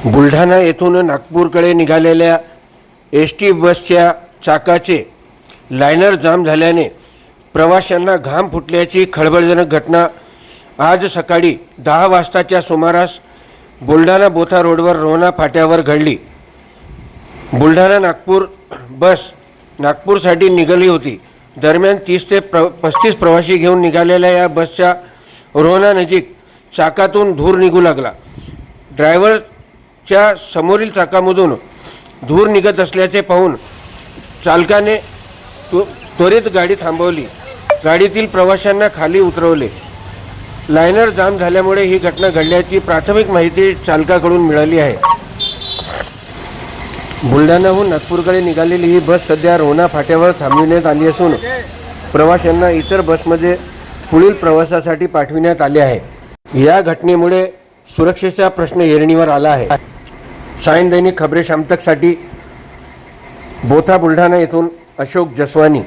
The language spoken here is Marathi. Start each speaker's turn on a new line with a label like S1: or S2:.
S1: बुलढाणा येथून नागपूरकडे निघालेल्या एस टी बसच्या चाकाचे लायनर जाम झाल्याने प्रवाशांना घाम फुटल्याची खळबळजनक घटना आज सकाळी 10 वाजताच्या सुमारास बुलढाणा बोथा रोडवर रोहना फाट्यावर घडली। बुलढाणा नागपूर बस नागपूरसाठी निघाली होती। दरम्यान 30 ते 35 प्रवासी घेऊन निघालेल्या या बसच्या रोहना नजीक चाकातून धूर निघू लागला। ड्रायव्हरच्या समोरील चाकामधून धूर निघत असल्याचे पाहून चालकाने त्वरित गाडी थांबवली। गाडीतील प्रवाशांना खाली उतरवले। लायनर जाम झाल्यामुळे ही घटना घडल्याची प्राथमिक माहिती चालकाकडून मिळाली आहे। बुलढाण्याहून नागपूरकडे निघालेली ही बस सध्या रोहना फाट्यावर थांबविण्यात आली असून प्रवाशांना इतर बसमध्ये पुढील प्रवासासाठी पाठविण्यात आले आहे। या घटनेमुळे सुरक्षेचा प्रश्न ऐरणीवर आला आहे। सायन दैनिक खबरे शामतकसाठी बोथा बुलढाणा येथून अशोक जसवानी।